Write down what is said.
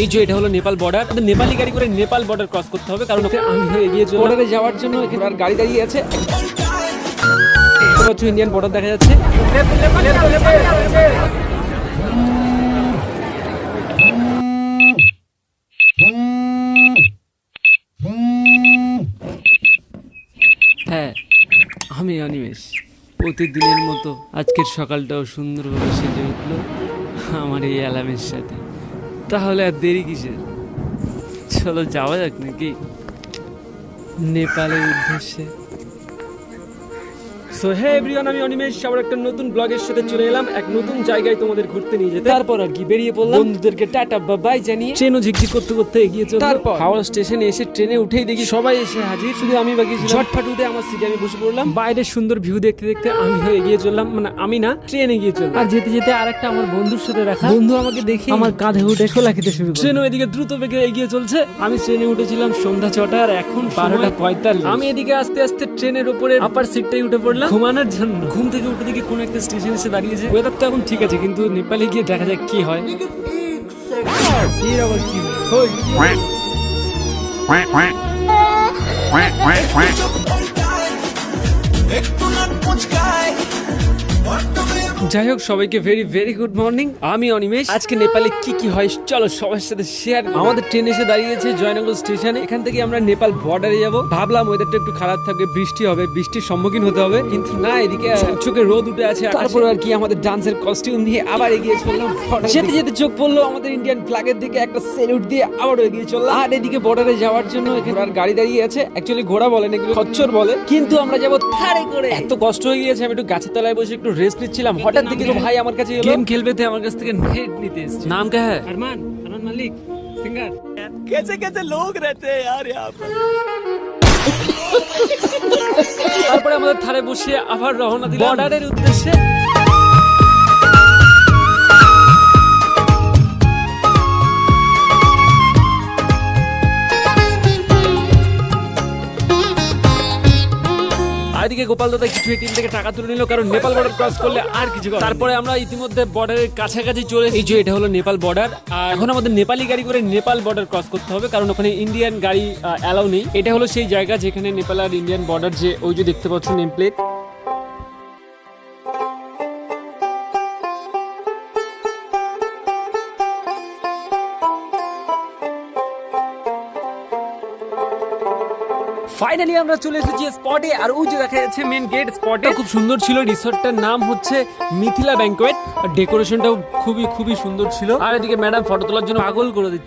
এই যে এটা হলো নেপাল বর্ডার, নেপালি গাড়ি করে নেপাল বর্ডার ক্রস করতে হবে, কারণ ওকে আমি হয়ে এগিয়ে চলে বর্ডারে যাওয়ার জন্য এখানে আর গাড়ি দাঁড়িয়ে আছে। ইন্ডিয়ান বর্ডার দেখা যাচ্ছে। হ্যাঁ, আমি অনিমেষ। প্রতিদিনের মতো আজকের সকালটাও সুন্দরভাবে সেজে উঠলো আমার এই অ্যালার্মের সাথে। তাহলে আর দেরি কিসের, চলো যাওয়া যাক নাকি নেপালের উদ্দেশ্যে। সো হে এভরিওয়ান, আমি অনিমেষ আবার একটা নতুন ব্লগের সাথে চলে এলাম এক নতুন জায়গায় তোমাদের ঘুরতে নিয়ে যেতে। তারপর আর কি বেরিয়ে পড়লাম বন্ধুদেরকে টাটা বা বাই জানিয়ে। ট্রেনও ঝিকঝিক করতে করতে এগিয়ে চললাম। তারপর হাওড়া স্টেশনে এসে ট্রেনে উঠেই দেখি সবাই এসে হাজির, শুধু আমি বাকি ছিলাম। ঝটফট উঠে আমার সিটে আমি বসে পড়লাম। বাইরের সুন্দর ভিউ দেখতে দেখতে আমি হয়ে এগিয়ে চললাম, মানে আমি না, ট্রেন এগিয়ে চললাম। আর যেতে যেতে আরেকটা আমার বন্ধুর সাথে দেখা বন্ধু আমাকে দেখে আমার কাঁধে উঠে খোলা খেতে শুরু করলো। ট্রেনও এদিকে দ্রুত বেগে এগিয়ে চলছে। আমি ট্রেনে উঠেছিলাম সন্ধ্যা 6টা আর এখন 12:45। আমি এদিকে আস্তে আস্তে ট্রেনের উপরে আপার সিটটাই উঠে পড়লাম ঘুমানোর জন্য। ঘুম থেকে উঠে দেখি কোন একটা স্টেশন এসে দাঁড়িয়েছে। ওয়েদার তো এখন ঠিক আছে, কিন্তু নেপালে গিয়ে দেখা যাক কি হয়। এর আবার কি যাই হোক, সবাইকে ভেরি ভেরি গুড মর্নিং। আমি অনিমেষ। আজকে নেপালে কি কি হয় চলো সবার সাথে শেয়ার। আমাদের ট্রেন এসে দাঁড়িয়েছে জয়নগর স্টেশনে। এখান থেকে আমরা নেপাল বর্ডারে যাব। ভাবলাম ওয়েদারটা একটু খারাপ থাকবে, বৃষ্টি হবে, বৃষ্টির সম্মুখীন হতে হবে, কিন্তু না, এদিকে চোখে রোদ উঠে আছে। তারপর আর কি আমাদের ডান্সের কস্টিউম নিয়ে আবার এগিয়ে চললাম। যেতে যেতে চোখ পড়লো আমাদের ইন্ডিয়ান ফ্ল্যাগের দিকে, একটা স্যালুট দিয়ে আবারও এগিয়ে চললাম। আর এদিকে বর্ডারে যাওয়ার জন্য এখানে আর গাড়ি দাঁড়িয়ে আছে। অ্যাকচুয়ালি ঘোড়া বলেন, এগুলো খচ্চর বলে, কিন্তু আমরা যাবো থারে করে। এত কষ্ট হয়ে গিয়েছে, আমি একটু গাছের তলায় বসে একটু রেস্ট নিচ্ছিলাম। হঠাৎ দেখি ভাই আমার কাছে গেম খেলবে, আমার কাছ থেকে নেট নিতে এসেছে। নাম কে হ্যায়? अरमान मलिक, सिंगर। कैसे कैसे लोग रहते हैं यार यहाँ पर। তারপরে আমাদের থারে বসে আবার রওনা দিলাম বর্ডারের উদ্দেশ্যে। এদিকে গোপাল দাদা কিছু এটিএম থেকে টাকা তুলে নিল, কারণ নেপাল বর্ডার ক্রস করলে আর কিছু। তারপরে আমরা ইতিমধ্যে বর্ডারের কাছাকাছি চলে। এই যে এটা হলো নেপাল বর্ডার। আর এখন আমাদের নেপালি গাড়ি করে নেপাল বর্ডার ক্রস করতে হবে, কারণ ওখানে ইন্ডিয়ান গাড়ি অ্যালাউ নেই। এটা হলো সেই জায়গা যেখানে নেপাল আর ইন্ডিয়ান বর্ডার, যে ওই যে দেখতে পাচ্ছ নেম প্লেট। ফাইনালি আমরা চলে এসেছি স্পটে। আর ওই যে দেখা যাচ্ছে মেন গেট স্পটে। খুব সুন্দর ছিল। রিসর্টটার নাম হচ্ছে মিথিলা ব্যাংকোয়েট। আর ডেকোরেশনটাও খুবই খুবই সুন্দর ছিল। আর এদিকে ম্যাডাম ফটো তোলার জন্য পাগল করে দিচ্ছে।